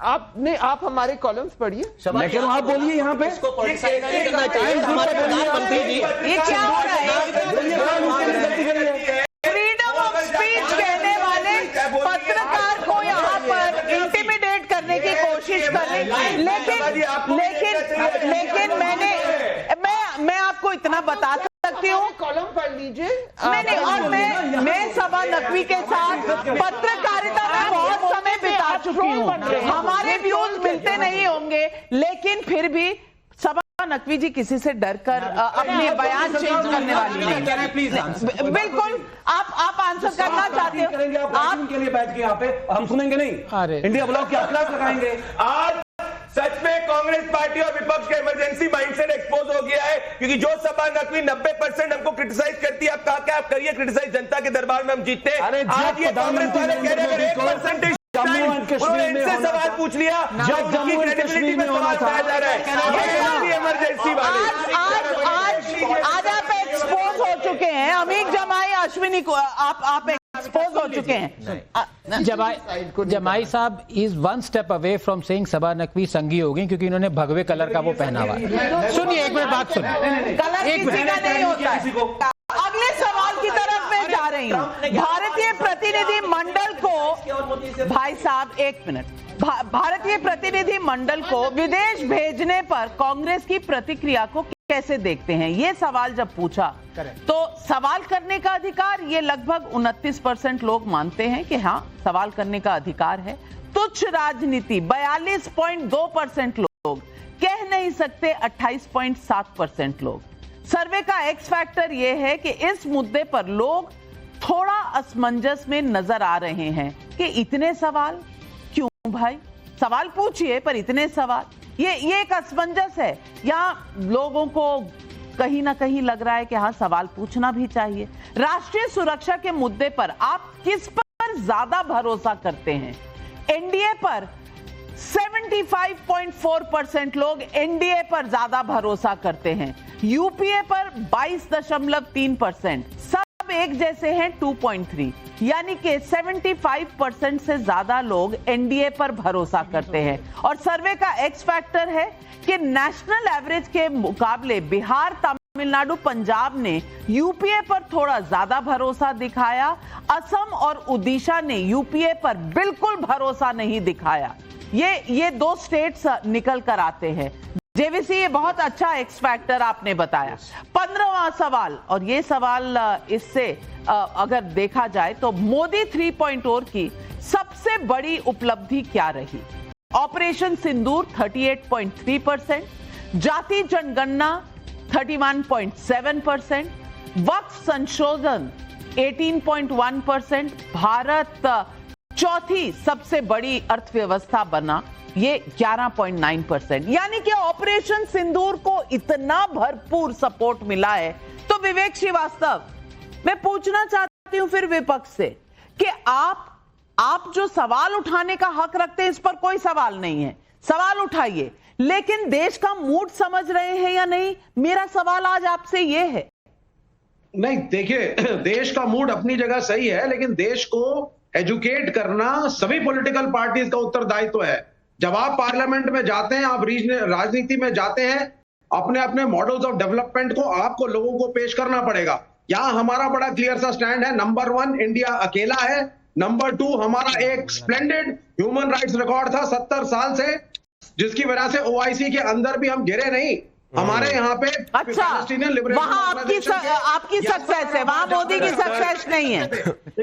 आप हमारे कॉलम्स पढ़िए। मैं कह रहा हूं आप बोलिए यहाँ पे। ये क्या हो रहा है? फ्रीडम ऑफ स्पीच कहने वाले पत्रकार को यहाँ पर इंटिमिडेट करने की कोशिश कर रहे हैं, लेकिन मैं आपको इतना बता सकती हूँ, कॉलम पढ़ लीजिए। नहीं, और मैं सभा नकवी के साथ पत्रकारिता में बहुत समय बिता चुकी हूँ। हमारे व्यूज मिलते नहीं होंगे, लेकिन फिर भी सभा नकवी जी किसी से डरकर अपने बयान चेंज करने वाली नहीं। बिल्कुल, आप आंसर करना चाहते हो, आप के लिए बैठ के यहाँ पे हम सुनेंगे नहीं। इंडिया ब्लॉक की क्लास लगाएंगे। आज सच में कांग्रेस पार्टी और विपक्ष का इमरजेंसी माइंडसेट एक्सपोज हो गया है, क्योंकि जो सभा नकवी 90% हमको क्रिटिसाइज करती है, अब कहा क्या आप करिए क्रिटिसाइज, जनता के दरबार में हम जीतते हैं। आज ये कांग्रेस वाले कह रहे हैं 1% जम्मू एंड कश्मीर में सवाल पूछ लिया, जब जम्मू एंड कश्मीर में होना था। जा रहा है इमरजेंसी वाले। आज आप एक्सपोज हो चुके हैं, अमीक जमाई अश्विनी को आप एक्सपोज हो चुके हैं। जमाई साहब is 1 step away from saying सभा नकवी संगी हो गई, क्योंकि इन्होंने भगवे कलर का वो पहना हुआ है। सुनिए, एक मिनट बात सुनिए। कलर किसी का नहीं होता। अगले सवाल की तरफ मैं जा रही हूँ। भारतीय प्रतिनिधि मंडल को, भाई साहब एक मिनट, भारतीय प्रतिनिधि मंडल को विदेश भेजने पर कांग्रेस की प्रतिक्रिया को कैसे देखते हैं? ये सवाल जब पूछा तो सवाल करने का अधिकार, ये लगभग 29% लोग मानते हैं कि हाँ सवाल करने का अधिकार है। तुच्छ राजनीति 42.2% लोग, कह नहीं सकते 28.7% लोग। सर्वे का एक्स फैक्टर यह है कि इस मुद्दे पर लोग थोड़ा असमंजस में नजर आ रहे हैं कि इतने सवाल क्यों भाई, सवाल पूछिए पर इतने सवाल, ये एक असमंजस है। यहाँ लोगों को कहीं ना कहीं लग रहा है कि हाँ सवाल पूछना भी चाहिए। राष्ट्रीय सुरक्षा के मुद्दे पर आप किस पर ज्यादा भरोसा करते हैं? एनडीए पर 75.4% लोग एनडीए पर ज्यादा भरोसा करते हैं, यूपीए पर 22.3%, सब एक जैसे हैं 2.3, यानी कि 75% से ज्यादा लोग एनडीए पर भरोसा करते हैं। और सर्वे का एक्स फैक्टर है कि नेशनल एवरेज के मुकाबले बिहार, तमिलनाडु, पंजाब ने यूपीए पर थोड़ा ज्यादा भरोसा दिखाया। असम और ओडिशा ने यूपीए पर बिल्कुल भरोसा नहीं दिखाया। ये दो स्टेट्स निकल कर आते हैं। जेवीसी, ये बहुत अच्छा एक्स फैक्टर आपने बताया। 15वां सवाल, और ये सवाल इससे अगर देखा जाए तो मोदी 3.0 की सबसे बड़ी उपलब्धि क्या रही? ऑपरेशन सिंदूर 38.3%, जाति जनगणना 31.7%, वक्फ संशोधन 18.1%, भारत चौथी सबसे बड़ी अर्थव्यवस्था बना, ये 11.9%। यानी कि ऑपरेशन सिंदूर को इतना भरपूर सपोर्ट मिला है। तो विवेक श्रीवास्तव, मैं पूछना चाहती हूं फिर विपक्ष से कि आप जो सवाल उठाने का हक रखते हैं, इस पर कोई सवाल नहीं है, सवाल उठाइए, लेकिन देश का मूड समझ रहे हैं या नहीं? मेरा सवाल आज आपसे ये है। नहीं, देखिए, देश का मूड अपनी जगह सही है, लेकिन देश को एजुकेट करना सभी पॉलिटिकल पार्टीज का उत्तरदायित्व है। जब आप पार्लियामेंट में जाते हैं, आप राजनीति में जाते हैं, अपने अपने मॉडल्स ऑफ डेवलपमेंट को आपको लोगों को पेश करना पड़ेगा। यहां हमारा बड़ा क्लियर सा स्टैंड है। नंबर 1, इंडिया अकेला है। नंबर 2, हमारा एक स्प्लेंडेड ह्यूमन राइट्स रिकॉर्ड था 70 साल से, जिसकी वजह से ओआईसी के अंदर भी हम गिरे नहीं। हमारे यहाँ पे अच्छा, वहां आपकी सक्सेस है, वहां मोदी की सक्सेस नहीं है।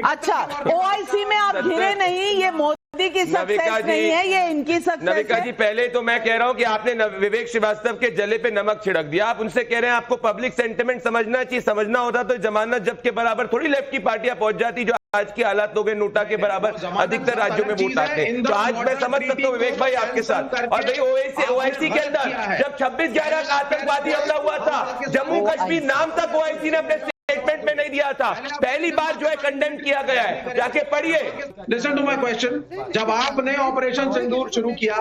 अच्छा, ओआईसी में आप घिरे नहीं, ये मोदी की सक्सेस नहीं है, ये इनकी सक्सेस है। नविका जी, पहले तो मैं कह रहा हूं कि आपने विवेक श्रीवास्तव के जले पे नमक छिड़क दिया। आप उनसे कह रहे हैं आपको पब्लिक सेंटिमेंट समझना चाहिए। समझना होता तो जमानत जब्त के बराबर थोड़ी लेफ्ट की पार्टियां पहुंच जाती, जो आज की हालात हो गए नोटा के बराबर अधिकतर राज्यों में वोट आते हैं। तो आज मैं समझ सकता हूं विवेक भाई आपके साथ। और भाई ओआईसी के अंदर जब 26/11 का आतंकवादी हमला हुआ था, जम्मू कश्मीर नाम तक ओआईसी ने अपने स्टेटमेंट में नहीं दिया था। पहली बार जो है कंडेम किया गया है, जाके पढ़िए। Listen to my question. जब आपने ऑपरेशन सिंदूर शुरू किया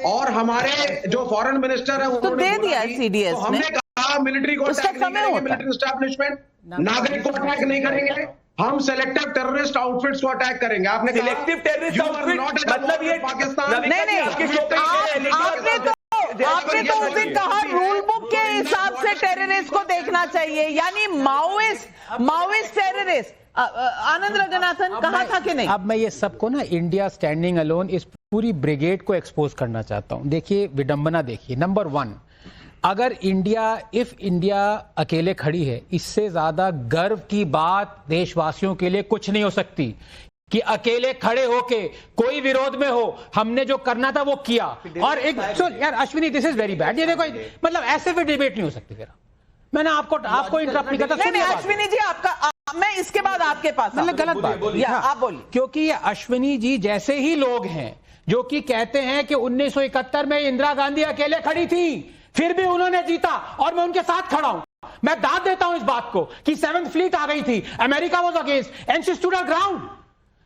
और हमारे जो फॉरेन मिनिस्टर है तो दे दिया सीडीएस तो हमने कहा मिलिट्री को अटैक नहीं करेंगे, मिलिट्री एस्टैब्लिशमेंट, नागरिक को अटैक नहीं करेंगे, हम सेलेक्टिव टेररिस्ट आउटफिट्स को अटैक करेंगे। आपने सिलेक्टिव टेररिस्ट आउटफिट मतलब ये पाकिस्तान नहीं, आपने तो उस दिन कहा रूल बुक के हिसाब से टेररिस्ट को देखना चाहिए, यानी माओइस्ट टेररिस्ट। आनंद रंगनाथन कहा था कि नहीं? अब मैं ये सबको ना इंडिया स्टैंडिंग अलोन इस पूरी ब्रिगेड को एक्सपोज करना चाहता हूं। देखिए विडंबना, देखिए नंबर 1, अगर इंडिया अकेले खड़ी है, इससे ज्यादा गर्व की बात देशवासियों के लिए कुछ नहीं हो सकती कि अकेले खड़े होके कोई विरोध में हो, हमने जो करना था वो किया। और एक यार Ashwini, this is very bad. ये देखो, मतलब ऐसे भी डिबेट नहीं हो सकती। फिर मैंने आपको इंटरप्ट नहीं करता। नहीं, अश्विनी जी आपका, मैं इसके बाद आपके पास, मतलब गलत बात आप बोलिए। क्योंकि ये अश्विनी जी जैसे ही लोग हैं जो कि कहते हैं कि 1971 में इंदिरा गांधी अकेले खड़ी थी, फिर भी उन्होंने जीता और मैं उनके साथ खड़ा हूं। मैं दाद देता हूं इस बात को कि 7th फ्लीट आ गई थी, America was against and she stood her ground.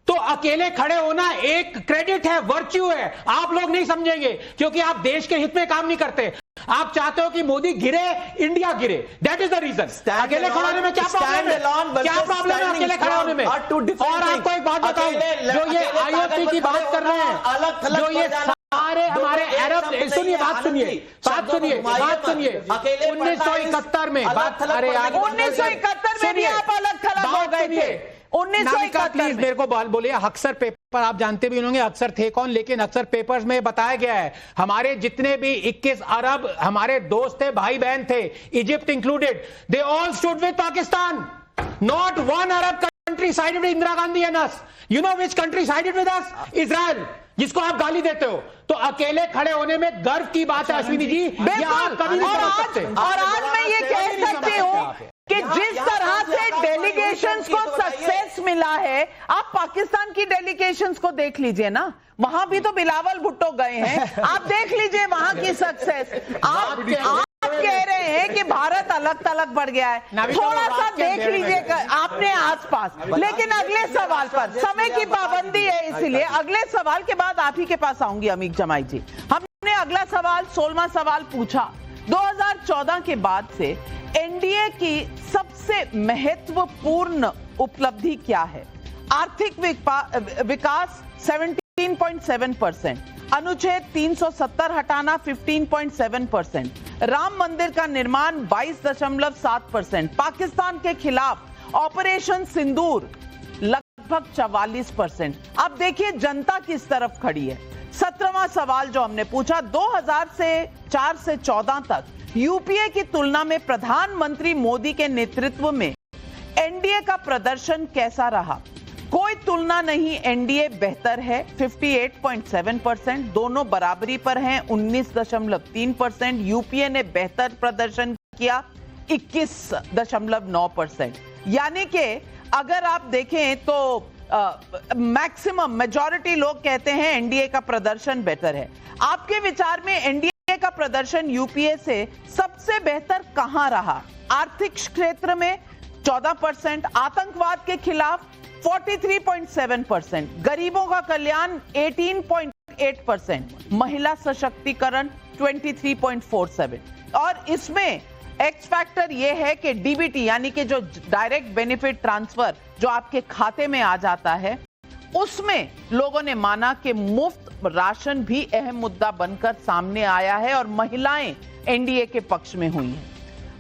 तो अकेले खड़े होना एक क्रेडिट है, वर्च्यू है। आप लोग नहीं समझेंगे क्योंकि आप देश के हित में काम नहीं करते। आप चाहते हो कि मोदी गिरे, इंडिया गिरे। That is the reason. अकेले खड़े होने में क्या प्रॉब्लम है? क्या प्रॉब्लम है अकेले खड़े होने में? और आपको एक बात बताऊं, जो ये आईओसी की बात कर रहे हैं, जो ये सारे हमारे अरब, सुनिए 1971 में बात, अरे यार 1971 में भी आप अलग थलग हो गए थे। 1971 मेरे को बोलिए, अक्सर पेपर आप जानते भी होंगे अक्सर थे कौन, लेकिन अक्सर पेपर्स में बताया गया है हमारे जितने भी 21 अरब हमारे दोस्त थे, भाई बहन थे, Egypt included, they all stood with Pakistan. Not one Arab country sided with Indira Gandhi and us. You know which country sided with us? Israel, जिसको आप गाली देते हो। तो अकेले खड़े होने में गर्व की बात है अश्विनी जी, ये आप कभी नहीं समझ सकते। और आज मैं ये कह सकती हूँ कि जिस तरह से डेलीगेशंस को सक्सेस मिला है, आप पाकिस्तान की डेलीगेशंस को देख लीजिए ना, वहां भी तो बिलावल भुट्टो गए हैं। आप देख लीजिए वहां की सक्सेस। आप कह रहे हैं कि भारत अलग थलग बढ़ गया है, थोड़ा सा देख लीजिए आपने आसपास। लेकिन अगले सवाल पर समय की पाबंदी है, इसलिए अगले सवाल के बाद आप ही के पास आऊंगी अमीक जमाई जी। हमने अगला सवाल 16वां सवाल पूछा। 2014 के बाद से एनडीए की सबसे सबसे महत्वपूर्ण उपलब्धि क्या है? आर्थिक विकास 17.7%, अनुच्छेद 370 हटाना 15.7%, राम मंदिर का निर्माण 22.7%, पाकिस्तान के खिलाफ ऑपरेशन सिंदूर लगभग 44%। अब देखिए जनता किस तरफ खड़ी है। 17वां सवाल जो हमने पूछा, 2004 से 14 तक यूपीए की तुलना में प्रधानमंत्री मोदी के नेतृत्व में एनडीए का प्रदर्शन कैसा रहा? कोई तुलना नहीं, एनडीए बेहतर है 58.7%, दोनों बराबरी पर हैं 19.3%, यूपीए ने बेहतर प्रदर्शन किया 21.9%। यानी कि अगर आप देखें तो मैक्सिमम मेजॉरिटी लोग कहते हैं एनडीए का प्रदर्शन बेहतर है। आपके विचार में एनडीए का प्रदर्शन यूपीए से सबसे बेहतर कहां रहा? आर्थिक क्षेत्र में 14%, आतंकवाद के खिलाफ 43.7%, गरीबों का कल्याण 18.8%, महिला सशक्तिकरण 23.47%। और इसमें एक्स फैक्टर यह है कि डीबीटी यानी कि जो डायरेक्ट बेनिफिट ट्रांसफर जो आपके खाते में आ जाता है, उसमें लोगों ने माना कि मुफ्त राशन भी अहम मुद्दा बनकर सामने आया है और महिलाएं एनडीए के पक्ष में हुई हैं।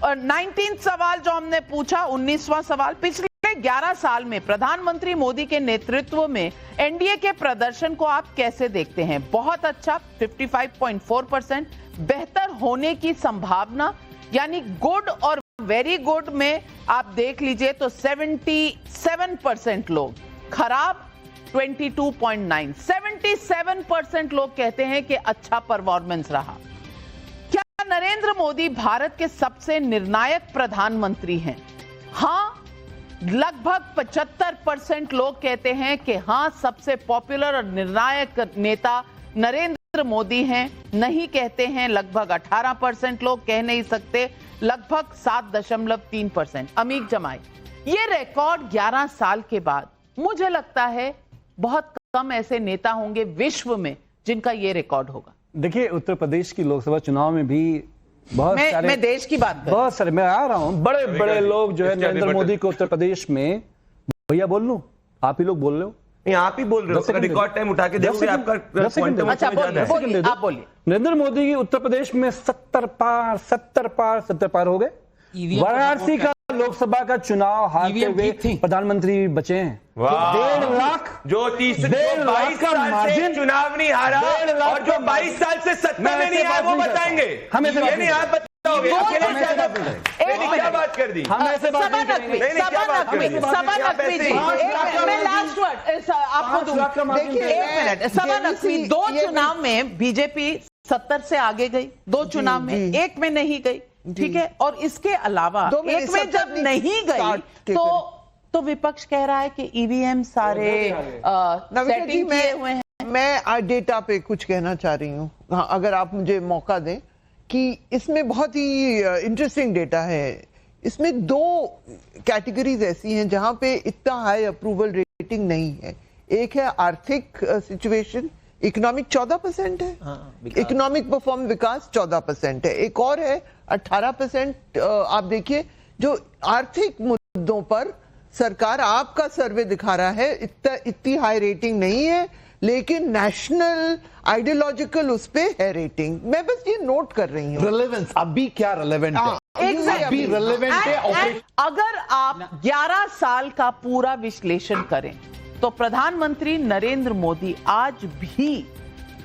और 19 सवाल जो हमने पूछा, 19वां सवाल, पिछले 11 साल में प्रधानमंत्री मोदी के नेतृत्व में एनडीए के प्रदर्शन को आप कैसे देखते हैं? बहुत अच्छा 55.4%, बेहतर होने की संभावना यानी गुड और वेरी गुड में आप देख लीजिए तो 77% लोग, खराब 22.9, 77% लोग कहते हैं कि अच्छा परफॉर्मेंस रहा। क्या नरेंद्र मोदी भारत के सबसे निर्णायक प्रधानमंत्री हैं? हां, लगभग 75% लोग कहते हैं कि हां, सबसे पॉपुलर और निर्णायक नेता नरेंद्र मोदी हैं। नहीं कहते हैं लगभग 18% लोग, कह नहीं सकते लगभग 7.3%। अमीक जमाई, ये रिकॉर्ड 11 साल के बाद मुझे लगता है बहुत कम ऐसे नेता होंगे विश्व में जिनका ये रिकॉर्ड होगा। देखिए, उत्तर प्रदेश की लोकसभा चुनाव में भी बहुत सारे, मैं देश की बात कर, बहुत सारे, मैं आ रहा हूं, बड़े बड़े लोग जो है नरेंद्र मोदी को उत्तर प्रदेश में, भैया बोल लूं, आप ही लोग बोल रहे हो, नहीं आप ही बोल रहे हो, रिकॉर्ड टाइम उठा के देखोगे आपका क्वांटम अच्छा बोलिए, आप बोलिए। नरेंद्र मोदी की उत्तर प्रदेश में 70 पार हो गए। वाराणसी का लोकसभा का चुनाव हारते हुए प्रधानमंत्री बचे हैं। 1.5 लाख जो 22 साल से चुनाव नहीं हारा और जो 22 साल से सत्ता में नहीं आया वो बताएंगे। हम ऐसे नहीं आप बताओगे, क्या बात कर दी? हम ऐसे बात नहीं करेंगे। दो चुनाव में बीजेपी 70 से आगे गई, 2 चुनाव में, एक में नहीं गई, ठीक है। और इसके अलावा एक में जब नहीं गई तो विपक्ष कह रहा है कि ईवीएम सारे सेटिंग किए हुए हैं। मैं डेटा पे कुछ कहना चाह रही हूँ, हाँ, अगर आप मुझे मौका दें, कि इसमें बहुत ही इंटरेस्टिंग डेटा है। इसमें 2 कैटेगरीज ऐसी हैं जहां पे इतना हाई अप्रूवल रेटिंग नहीं है। एक है आर्थिक सिचुएशन, इकोनॉमिक 14% है, इकोनॉमिक परफॉर्म विकास 14% है। एक और है 18%। आप देखिए जो आर्थिक मुद्दों पर सरकार, आपका सर्वे दिखा रहा है इतनी हाई रेटिंग नहीं है, लेकिन नेशनल आइडियोलॉजिकल उस पे है रेटिंग। मैं बस ये नोट कर रही हूँ। रिलेवेंस अभी क्या रिलेवेंट है? अभी रिलेवेंट है। अगर आप 11 साल का पूरा विश्लेषण करें तो प्रधानमंत्री नरेंद्र मोदी आज भी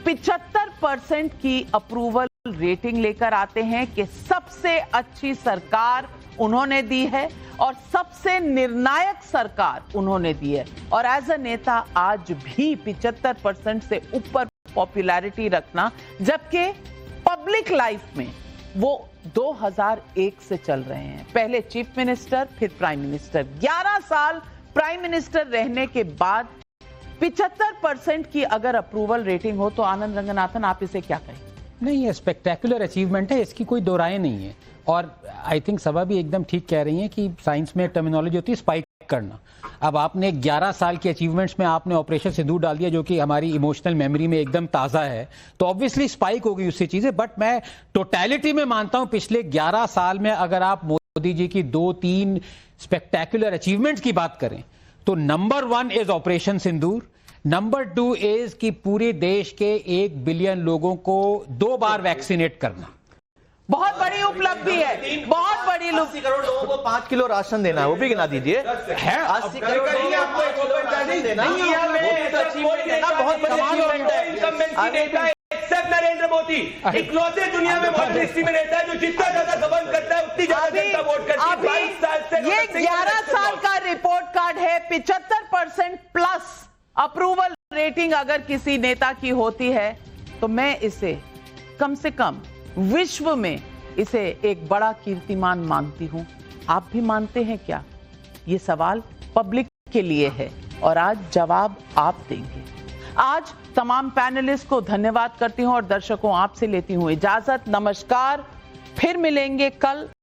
75% की अप्रूवल रेटिंग लेकर आते हैं कि सबसे अच्छी सरकार उन्होंने दी है और सबसे निर्णायक सरकार उन्होंने दी है। और एज अ नेता आज भी 75% से ऊपर पॉपुलैरिटी रखना, जबकि पब्लिक लाइफ में वो 2001 से चल रहे हैं। पहले चीफ मिनिस्टर, फिर प्राइम मिनिस्टर। 11 साल प्राइम मिनिस्टर रहने के बाद 75% की अगर अप्रूवल रेटिंग हो तो आनंद रंगनाथन, आप इसे क्या कहें? नहीं, ये स्पेक्टेकुलर अचीवमेंट है, इसकी कोई दो राय नहीं है। और आई थिंक सभा भी एकदम ठीक कह रही है कि साइंस में टर्मिनोलॉजी होती है स्पाइक करना। अब आपने 11 साल के अचीवमेंट्स में आपने ऑपरेशन सिंदूर डाल दिया, जो कि हमारी इमोशनल मेमोरी में एकदम ताज़ा है, तो ऑब्वियसली स्पाइक होगी उससे चीज़ें। बट मैं टोटलिटी में मानता हूं पिछले 11 साल में अगर आप मोदी जी की 2-3 स्पेक्टेकुलर अचीवमेंट्स की बात करें तो number 1 is operation Sindoor, number 2 is कि पूरे देश के 1 बिलियन लोगों को 2 बार वैक्सीनेट करना। बहुत बड़ी उपलब्धि है, बहुत बड़ी 80 करोड़ लोगों को 5 किलो राशन देना है, वो भी गिना दीजिए। 80 करोड़ लोगों को 5 किलो राशन देना बहुत बड़ी एक्सेप्ट नरेंद्र मोदी इकलौते दुनिया में मॉडर्न हिस्ट्री में रहता है जो जितना ज्यादा गवर्न करता है उतनी ज्यादा जनता वोट करती है। 22 साल से ये 11 साल का रिपोर्ट कार्ड है। 75% प्लस अप्रूवल रेटिंग अगर किसी नेता की होती है तो मैं इसे कम से कम विश्व में इसे एक बड़ा कीर्तिमान मानती हूं। आप भी मानते हैं क्या? ये सवाल पब्लिक के लिए है और आज जवाब आप देंगे। आज तमाम पैनलिस्ट को धन्यवाद करती हूं और दर्शकों आपसे लेती हूं इजाजत। नमस्कार, फिर मिलेंगे कल।